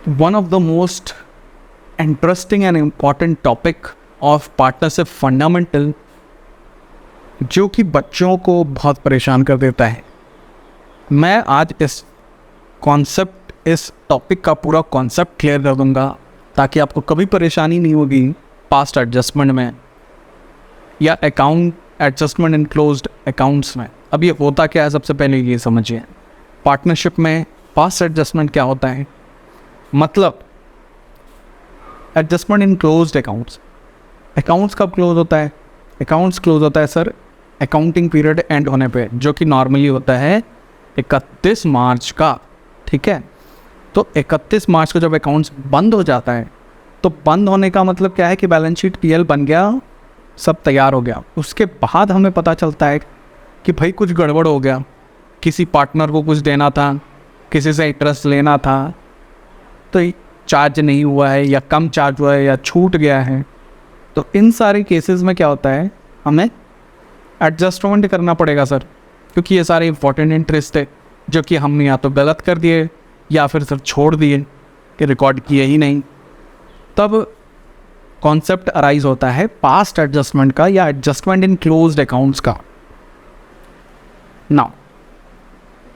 one of the most interesting and important topic of partnership fundamental जो कि बच्चों को बहुत परेशान कर देता है। मैं आज इस टॉपिक का पूरा कॉन्सेप्ट क्लियर कर दूंगा ताकि आपको कभी परेशानी नहीं होगी पास्ट एडजस्टमेंट में या account adjustment in closed accounts में। अब ये होता क्या है, सबसे पहले ये समझिए। पार्टनरशिप में पास्ट एडजस्टमेंट क्या होता है, मतलब adjustment in closed accounts. Accounts कब क्लोज होता है? अकाउंट्स क्लोज होता है सर अकाउंटिंग पीरियड एंड होने पे, जो कि नॉर्मली होता है 31 मार्च का। ठीक है, तो 31 मार्च को जब अकाउंट्स बंद हो जाता है तो बंद होने का मतलब क्या है कि बैलेंस शीट पीएल बन गया, सब तैयार हो गया। उसके बाद हमें पता चलता है कि भाई कुछ गड़बड़ हो गया, किसी पार्टनर को कुछ देना था, किसी से इंटरेस्ट लेना था तो चार्ज नहीं हुआ है या कम चार्ज हुआ है या छूट गया है। तो इन सारे केसेस में क्या होता है, हमें एडजस्टमेंट करना पड़ेगा सर, क्योंकि ये सारे इंपॉर्टेंट इंटरेस्ट है जो कि हमने या तो गलत कर दिए या फिर सर छोड़ दिए कि रिकॉर्ड किए ही नहीं। तब कॉन्सेप्ट अराइज होता है पास्ट एडजस्टमेंट का या एडजस्टमेंट इन क्लोज्ड अकाउंट्स का। Now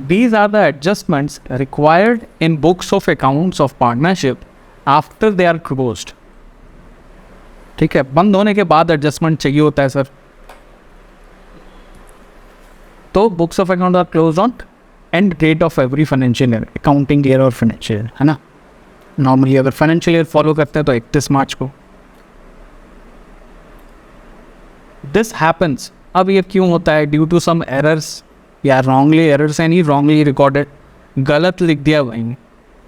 these are the adjustments required in books of accounts of partnership after they are closed। ठीक है, बंद होने के बाद एडजस्टमेंट चाहिए होता है सर। तो books of account are close on end date of every financial year, accounting year और फाइनेंशियल ईयर, है ना। नॉर्मली अगर फाइनेंशियल ईयर फॉलो करते हैं तो 31 मार्च को। दिस हैपन्स, अब ये क्यों होता है? ड्यू टू सम एरर्स या रॉन्गली एरर्स यानी रॉन्गली रिकॉर्डेड, गलत लिख दिया वहीं,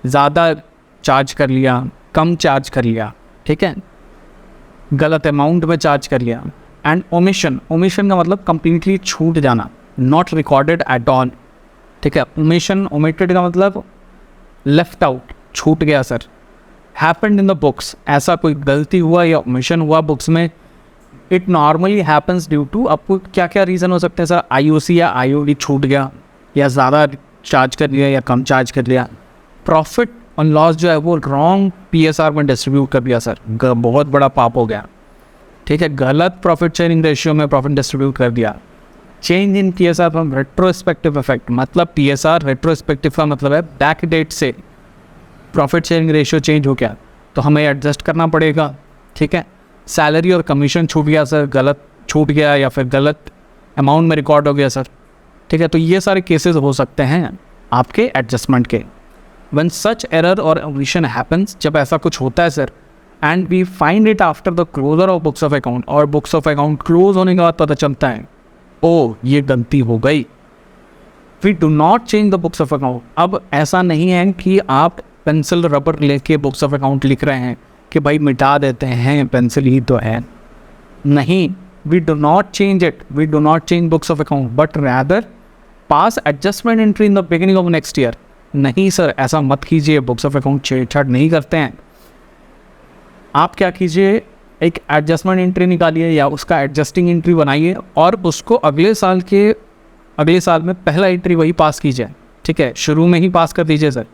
ज़्यादा चार्ज कर लिया, कम चार्ज कर लिया, ठीक है, गलत अमाउंट में चार्ज कर लिया। एंड ओमिशन, ओमिशन का मतलब कंप्लीटली छूट जाना, नॉट रिकॉर्डेड एट ऑल। ठीक है, ओमिशन, ओमिटेड का मतलब लेफ्ट आउट, छूट गया sir. Happened in the books, ऐसा कोई गलती हुआ या ओमिशन हुआ बुक्स में, it normally happens due to, आपको क्या क्या रीज़न हो सकते हैं सर? आईओसी या आईओडी छूट गया या ज़्यादा चार्ज कर लिया या कम चार्ज कर लिया। प्रॉफिट और लॉस जो है वो रॉन्ग पीएसआर में डिस्ट्रीब्यूट कर दिया सर, बहुत बड़ा पाप हो गया। ठीक है, गलत प्रॉफिट शेयरिंग रेशियो में प्रॉफिट डिस्ट्रीब्यूट कर दिया। Change in PSR from retrospective effect, मतलब पीएसआर रेट्रोस्पेक्टिव का मतलब है बैक डेट से प्रॉफिट शेयरिंग रेशियो चेंज हो गया, तो हमें एडजस्ट करना पड़ेगा। ठीक है, सैलरी और कमीशन छूट गया सर, गलत छूट गया या फिर गलत अमाउंट में रिकॉर्ड हो गया सर। ठीक है, तो ये सारे केसेस हो सकते हैं आपके एडजस्टमेंट के। व्हेन सच एरर और ओमिशन हैपन्स, जब ऐसा कुछ होता है sir, and we find it after the closure of books of account, और बुक्स ऑफ अकाउंट क्लोज होने के बाद पता चलता है ओ ये गलती हो गई, we do not change the books of account. अब ऐसा नहीं है कि आप पेंसिल रबर लेके बुक्स ऑफ अकाउंट लिख रहे हैं कि भाई मिटा देते हैं, पेंसिल ही तो है। नहीं, we do not change it, we do not change books of account, but rather pass adjustment entry in the beginning of next year. नहीं सर, ऐसा मत कीजिए, बुक्स ऑफ अकाउंट छेड़छाड़ नहीं करते हैं। आप क्या कीजिए, एक एडजस्टमेंट एंट्री निकालिए या उसका एडजस्टिंग एंट्री बनाइए और उसको अगले साल में पहला एंट्री वही पास कीजिए। ठीक है, शुरू में ही पास कर दीजिए sir,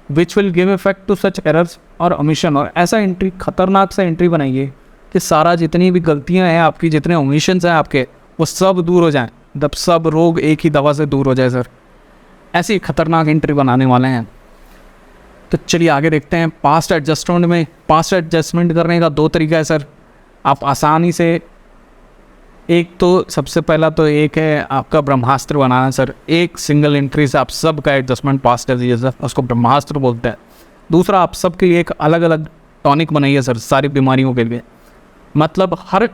which will give effect to such errors और ओमिशन। और ऐसा एंट्री, खतरनाक सा एंट्री बनाइए कि सारा जितनी भी गलतियां हैं आपकी, जितने ओमिशंस हैं आपके, वो सब दूर हो जाएं, जब सब रोग एक ही दवा से दूर हो जाए सर। ऐसी खतरनाक एंट्री बनाने वाले हैं। तो चलिए आगे देखते हैं। पास्ट एडजस्टमेंट में, पास्ट एडजस्टमेंट करने का 2 तरीका है सर। आप आसानी से, एक तो सबसे पहला तो एक है आपका ब्रह्मास्त्र बनाना सर। एक सिंगल एंट्री से आप सब का एडजस्टमेंट पास कर दीजिए सर, उसको ब्रह्मास्त्र बोलते हैं। दूसरा, आप सब के लिए एक अलग अलग टॉनिक बनाइए सर, सारी बीमारियों के लिए। मतलब हर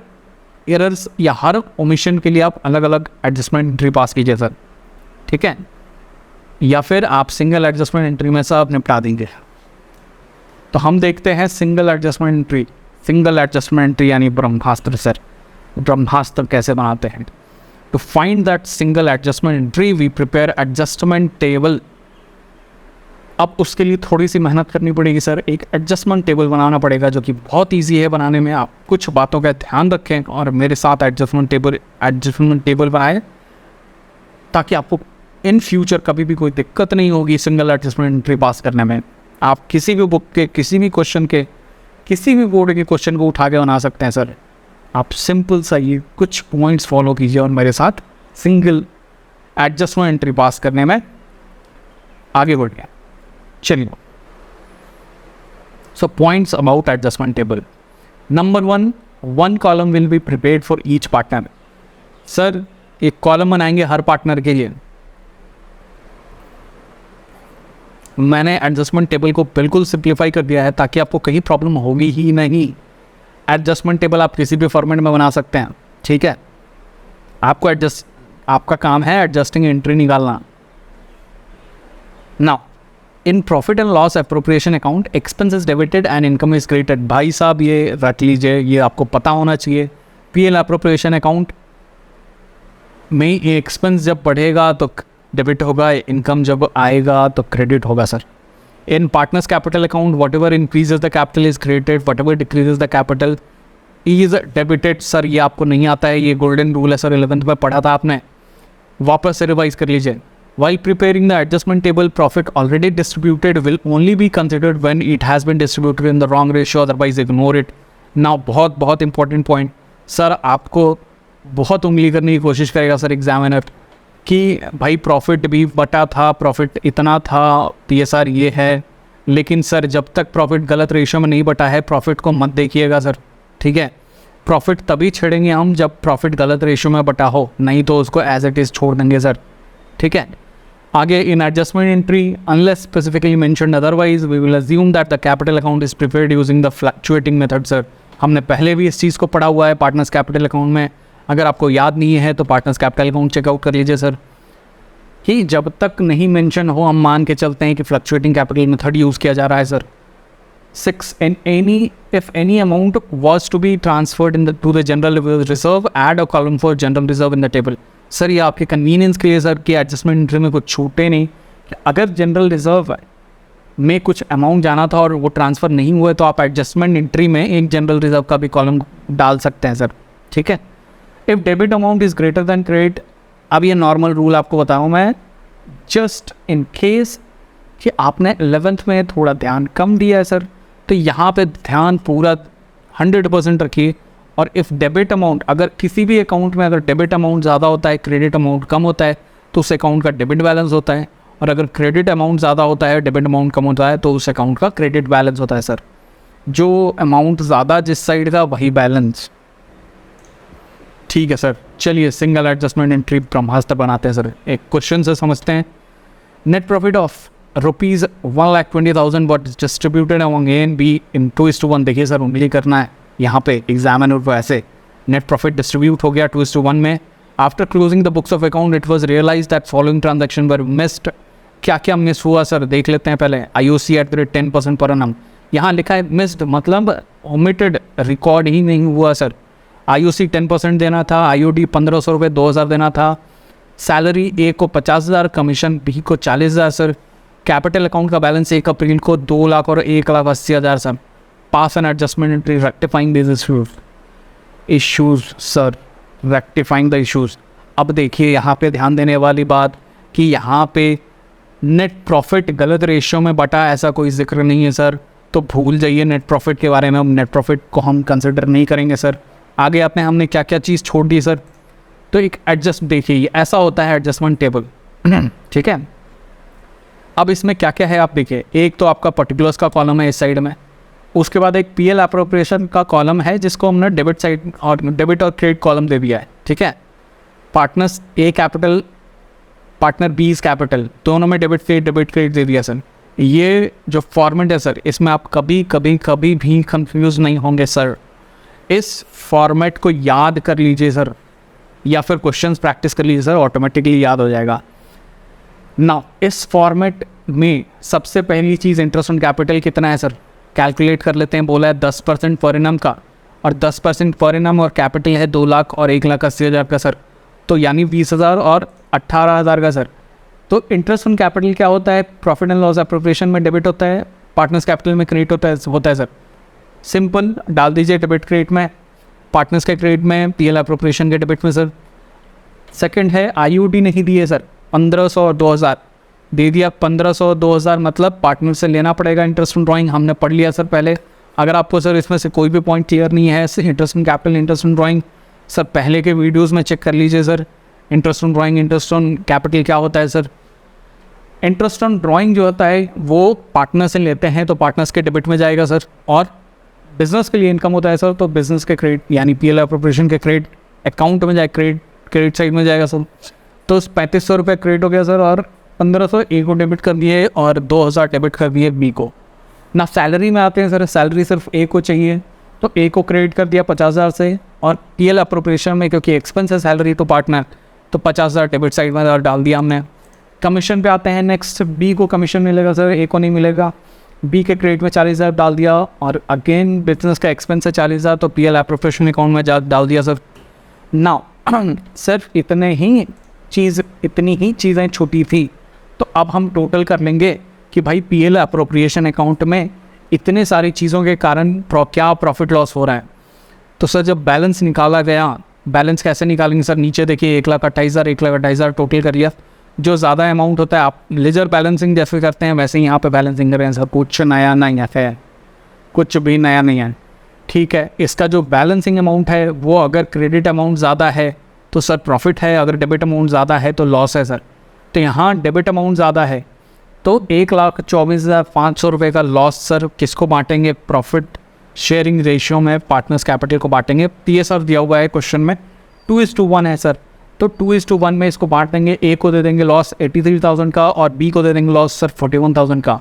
एरर्स या हर ओमिशन के लिए आप अलग अलग एडजस्टमेंट एंट्री पास कीजिए सर। ठीक है, या फिर आप सिंगल एडजस्टमेंट एंट्री में सब निपटा देंगे। तो हम देखते हैं single adjustment entry. Single adjustment entry यानी ब्रह्मास्त्र सर। ब्रह्मास्त्र कैसे बनाते हैं? To find that single adjustment entry we prepare adjustment table. अब उसके लिए थोड़ी सी मेहनत करनी पड़ेगी सर। एक एडजस्टमेंट टेबल बनाना पड़ेगा जो कि बहुत ईजी है बनाने में। आप कुछ बातों का ध्यान रखें और मेरे साथ एडजस्टमेंट टेबल बनाएं ताकि आपको इन फ्यूचर कभी भी कोई दिक्कत नहीं होगी सिंगल एडजस्टमेंट एंट्री पास करने में। आप किसी भी बुक के किसी भी क्वेश्चन के किसी भी बोर्ड के क्वेश्चन को उठा के बना सकते हैं सर। आप सिंपल सा ये कुछ पॉइंट्स फॉलो कीजिए और मेरे साथ सिंगल एडजस्टमेंट एंट्री पास करने में आगे बढ़ गया। चलिए, so points about adjustment table. Number 1, 1 column will be prepared for each partner. Sir एक कॉलम बनाएंगे हर पार्टनर के लिए। मैंने एडजस्टमेंट टेबल को बिल्कुल सिंप्लीफाई कर दिया है ताकि आपको कहीं प्रॉब्लम होगी ही नहीं। एडजस्टमेंट टेबल आप किसी भी फॉर्मेट में बना सकते हैं, ठीक है। आपका काम है एडजस्टिंग एंट्री निकालना। Now in profit and loss appropriation account expenses debited and income is credited. भाई साहब ये रट लीजिए, ये आपको पता होना चाहिए। पीएल अप्रोप्रिएशन अकाउंट में ये एक्सपेंस जब बढ़ेगा तो डेबिट होगा, इनकम जब आएगा तो क्रेडिट होगा sir. In partners capital account what ever increases the capital is credited, what ever decreases the capital is debited. Sir ये आपको नहीं आता है, ये गोल्डन रूल है सर, 11th में पढ़ा था आपने, वापस से रिवाइज कर लीजिए। While preparing the adjustment table, profit already distributed will only be considered when it has been distributed in the wrong ratio, otherwise ignore it. Now बहुत इंपॉर्टेंट पॉइंट सर, आपको बहुत उंगली करने की कोशिश करेगा सर एग्जामिनर कि भाई प्रॉफिट भी बटा था, प्रॉफिट इतना था, PSR ये है, लेकिन सर जब तक प्रॉफिट गलत रेशियो में नहीं बटा है प्रॉफिट को मत देखिएगा सर, ठीक है। प्रॉफिट तभी छेड़ेंगे हम जब प्रॉफिट गलत रेशियो में बटा हो, नहीं तो उसको एज इट इज़ छोड़ देंगे सर, ठीक है। आगे in adjustment entry unless specifically mentioned otherwise we will assume that the capital account is prepared using the fluctuating method. Sir हमने पहले भी इस चीज़ को पढ़ा हुआ है पार्टनर्स कैपिटल अकाउंट में, अगर आपको याद नहीं है तो पार्टनर्स कैपिटल अकाउंट चेकआउट कर लीजिए सर। कि जब तक नहीं मेंशन हो हम मान के चलते हैं कि फ्लक्चुएटिंग कैपिटल मेथड यूज़ किया जा रहा है sir. 6 if any amount was to be transferred to the general reserve, add a column for general reserve in the table। Sir ये आपके कन्वीनियंस के लिए सर कि एडजस्टमेंट एंट्री में कुछ छूटे नहीं। अगर जनरल रिजर्व में कुछ अमाउंट जाना था और वो ट्रांसफ़र नहीं हुए तो आप एडजस्टमेंट एंट्री में एक जनरल रिजर्व का भी कॉलम डाल सकते हैं सर, ठीक है। If debit amount is greater than credit, अब ये नॉर्मल रूल आपको बताऊँ मैं, जस्ट इन केस कि आपने 11th में थोड़ा ध्यान कम दिया है सर, तो यहाँ पे ध्यान पूरा 100% रखिए। और इफ़ डेबिट अमाउंट, अगर किसी भी अकाउंट में अगर डेबिट अमाउंट ज़्यादा होता है, क्रेडिट अमाउंट कम होता है, तो उस अकाउंट का डेबिट बैलेंस होता है, और अगर क्रेडिट अमाउंट ज़्यादा होता है, डेबिट अमाउंट कम होता है, तो उस अकाउंट का क्रेडिट बैलेंस होता है सर। जो अमाउंट ज़्यादा जिस साइड का वही बैलेंस, ठीक है सर। चलिए सिंगल एडजस्टमेंट एंट्री ब्रह्मास्त्र बनाते हैं सर। एक क्वेश्चन से समझते हैं। Net profit of rupees 1,20,000 what distributed among A and be in 2:1। देखिए सर उंगली करना है यहाँ पे एग्जामिनर को, ऐसे नेट प्रॉफिट डिस्ट्रीब्यूट हो गया 2:1 में। After closing the books of account it was realise that following transaction were missed. क्या क्या मिस हुआ सर देख लेते हैं पहले। IOC एट द रेट 10% पर annum, यहाँ लिखा है मिस्ड, मतलब ओमिटेड, रिकॉर्ड ही नहीं हुआ सर। IOC 10% देना था, IOD 1,500 रुपये 2,000 देना था, सैलरी A को 50,000, कमीशन B को 40,000 सर। कैपिटल अकाउंट का बैलेंस 1 अप्रैल को 2 लाख और 1,80,000 sir. Pass an adjustment entry rectifying this issues sir, rectifying the issues. अब देखिए यहाँ पे ध्यान देने वाली बात कि यहाँ पे नेट प्रॉफिट गलत रेशियो में बटा ऐसा कोई जिक्र नहीं है सर, तो भूल जाइए नेट प्रॉफिट के बारे में। नेट प्रॉफिट को हम कंसिडर नहीं करेंगे सर। आगे आपने हमने क्या क्या चीज़ छोड़ दी सर, तो एक एडजस्ट देखिए ऐसा होता है एडजस्टमेंट टेबल, ठीक है। अब इसमें क्या क्या है आप देखिए, एक तो आपका पर्टिकुलर्स का कॉलम है इस साइड में, उसके बाद एक पीएल अप्रोप्रिएशन का कॉलम है जिसको हमने डेबिट साइड और डेबिट और क्रेडिट कॉलम दे दिया है, ठीक है। Partners A capital, partner B is capital, दोनों में डेबिट क्रेडिट दे दिया सर। ये जो फॉर्मेट है सर, इसमें आप कभी भी कंफ्यूज नहीं होंगे सर। इस फॉर्मेट को याद कर लीजिए सर, या फिर क्वेश्चंस प्रैक्टिस कर लीजिए सर, ऑटोमेटिकली याद हो जाएगा ना। इस फॉर्मेट में सबसे पहली चीज़ इंटरेस्ट ऑन कैपिटल कितना है सर, कैलकुलेट कर लेते हैं। बोला है 10% पर एनम का, और 10% पर एनम और कैपिटल है 2 लाख और 1,80,000 का सर, तो यानी 20,000 और 18,000 का सर। तो इंटरेस्ट ऑन कैपिटल क्या होता है, प्रॉफिट एंड लॉस एप्रोप्रिएशन में डेबिट होता है, पार्टनर्स कैपिटल में क्रेडिट होता है सर। सिंपल डाल दीजिए डेबिट क्रेडिट में, पार्टनर्स के क्रेडिट में, पीएल एप्रोप्रिएशन के डेबिट में सर। सेकंड है IOD नहीं दिए सर, 1,500 और 2,000, दे दिया 1500 2000, मतलब पार्टनर से लेना पड़ेगा इंटरेस्ट ऑन ड्राइंग, हमने पढ़ लिया सर पहले। अगर आपको सर इसमें से कोई भी पॉइंट क्लियर नहीं है, interest on capital, interest on drawing, sir पहले के वीडियोस में चेक कर लीजिए sir. Interest on drawing, interest on capital क्या होता है सर। इंटरेस्ट ऑन ड्राइंग जो होता है वो पार्टनर से लेते हैं तो पार्टनर्स के डेबिट में जाएगा सर, और बिजनेस के लिए इनकम होता है सर तो बिजनेस के क्रेडिट यानी पीएल एप्रोप्रिएशन के क्रेडिट अकाउंट में जाएगा, क्रेडिट साइड में जाएगा सर। तो 3500 रुपये क्रेडिट हो गया सर, और 1500 ए को डेबिट कर दिए और 2000 डेबिट कर दिए बी को। ना सैलरी में आते हैं सर, सैलरी सिर्फ ए को चाहिए तो ए को क्रेडिट कर दिया 50,000 से, और पीएल एप्रोप्रिएशन में क्योंकि एक्सपेंस है सैलरी तो पार्टनर, तो 50,000 डेबिट साइड में डाल दिया हमने। कमीशन पे आते हैं नेक्स्ट, बी को कमीशन मिलेगा सर, ए को नहीं मिलेगा। बी के क्रेडिट में 40,000 डाल दिया, और अगेन बिजनेस का एक्सपेंस है 40,000 तो पीएल एप्रोप्रिएशन अकाउंट में डाल दिया सर। नाउ सिर्फ इतनी ही चीज़ें छोटी थी, तो अब हम टोटल कर लेंगे कि भाई पीएल एप्रोप्रिएशन अकाउंट में इतने सारी चीज़ों के कारण क्या प्रॉफिट लॉस हो रहा है। तो सर जब बैलेंस निकाला गया, बैलेंस कैसे निकालेंगे सर, नीचे देखिए 1,28,000 1,28,000 टोटल कर लिया। जो ज़्यादा अमाउंट होता है आप लेजर बैलेंसिंग जैसे करते हैं वैसे ही यहाँ पे बैलेंसिंग करें सर, कुछ नया नहीं है, कुछ भी नया नहीं है, ठीक है। इसका जो बैलेंसिंग अमाउंट है वो अगर क्रेडिट अमाउंट ज़्यादा है तो सर प्रॉफिट है, अगर डेबिट अमाउंट ज़्यादा है तो लॉस है सर। तो यहाँ डेबिट अमाउंट ज़्यादा है तो 1,24,500 रुपये का लॉस सर किसको बांटेंगे, प्रॉफिट शेयरिंग रेशियो में पार्टनर्स कैपिटल को बांटेंगे। ये सर दिया हुआ है क्वेश्चन में 2:1 है सर, तो 2:1 में इसको बांट देंगे। ए को दे देंगे लॉस 83,000 का और बी को दे देंगे लॉस सर 41,000 का।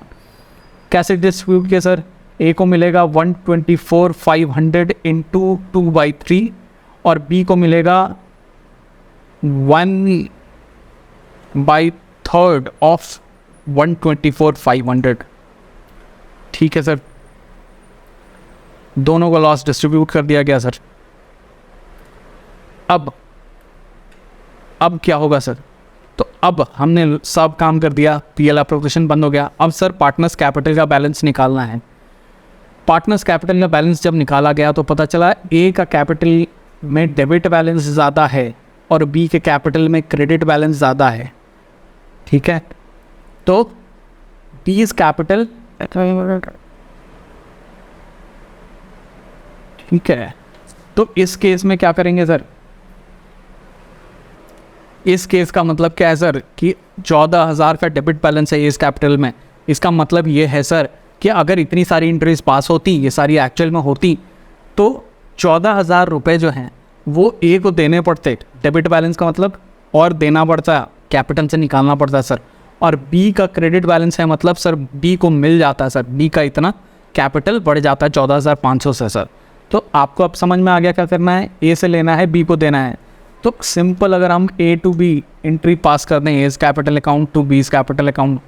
कैसे डिस्ट्रीब्यूट किया सर, ए को मिलेगा 124,500 इंटू 2/3 और बी को मिलेगा 1/3 ऑफ 124,500, ठीक है सर। दोनों को लॉस डिस्ट्रीब्यूट कर दिया गया सर। अब क्या होगा सर, तो अब हमने सब काम कर दिया, पीएल एप्रोप्रिएशन बंद हो गया। अब सर पार्टनर्स कैपिटल का बैलेंस निकालना है। पार्टनर्स कैपिटल का बैलेंस जब निकाला गया तो पता चला ए का कैपिटल में डेबिट बैलेंस ज़्यादा है और बी के कैपिटल में क्रेडिट बैलेंस ज़्यादा है, ठीक है। तो बी इज कैपिटल, ठीक है। तो इस केस में क्या करेंगे सर, इस केस का मतलब क्या है सर कि 14,000 का डेबिट बैलेंस है इस कैपिटल में। इसका मतलब ये है सर कि अगर इतनी सारी एंट्रीज पास होती, ये सारी एक्चुअल में होती, तो 14,000 रुपये जो हैं वो ए को देने पड़ते डेबिट बैलेंस का मतलब, और देना पड़ता कैपिटल से निकालना पड़ता सर। और बी का क्रेडिट बैलेंस है मतलब सर बी को मिल जाता है सर, बी का इतना कैपिटल बढ़ जाता है 14,500 से सर। तो आपको अब समझ में आ गया क्या करना है, ए से लेना है बी को देना है। तो सिंपल अगर हम A to B entry pass कर दें, A's capital account to B's capital account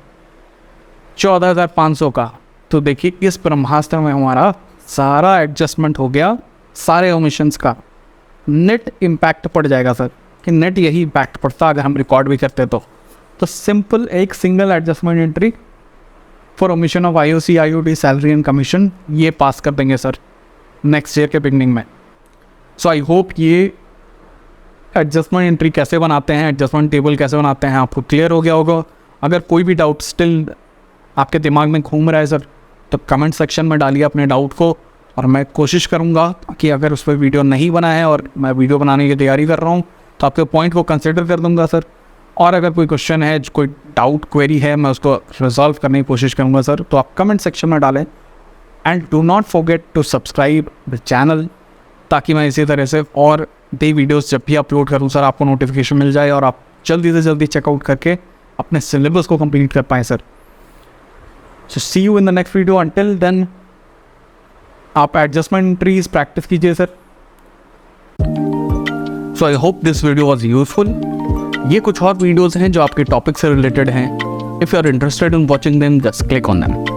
14,500 का, तो देखिए इस ब्रह्मास्त्र में हमारा सारा एडजस्टमेंट हो गया, सारे ओमिशंस का नेट इम्पैक्ट पड़ जाएगा सर, कि नेट यही इम्पैक्ट पड़ता अगर हम रिकॉर्ड भी करते तो सिंपल एक single adjustment entry for omission of IOC, IOD, salary and commission, ये पास कर देंगे सर नेक्स्ट ईयर के बिगनिंग में। सो आई होप ये एडजस्टमेंट एंट्री कैसे बनाते हैं, एडजस्टमेंट टेबल कैसे बनाते हैं आपको क्लियर हो गया होगा। अगर कोई भी डाउट स्टिल आपके दिमाग में घूम रहा है सर तो कमेंट सेक्शन में डालिए अपने डाउट को, और मैं कोशिश करूँगा कि अगर उस पर वीडियो नहीं बना है और मैं वीडियो बनाने की तैयारी कर रहा हूँ तो आपके पॉइंट को कंसिडर कर दूँगा सर। और अगर कोई क्वेश्चन है, कोई डाउट क्वेरी है, मैं उसको रिजॉल्व करने की कोशिश करूँगा सर, तो आप कमेंट सेक्शन में डालें। And do not forget to subscribe the channel, ताकि मैं इसी तरह से और नई वीडियोस जब भी अपलोड करूँ सर आपको नोटिफिकेशन मिल जाए और आप जल्दी से जल्दी चेकआउट करके अपने सिलेबस को कंप्लीट कर पाएँ sir. So see you in the next video, until then आप एडजस्टमेंट एंट्रीज प्रैक्टिस कीजिए sir. So I hope this video was useful. ये कुछ और वीडियोज़ हैं जो आपके टॉपिक से रिलेटेड हैं। If you are interested in watching them just click on them.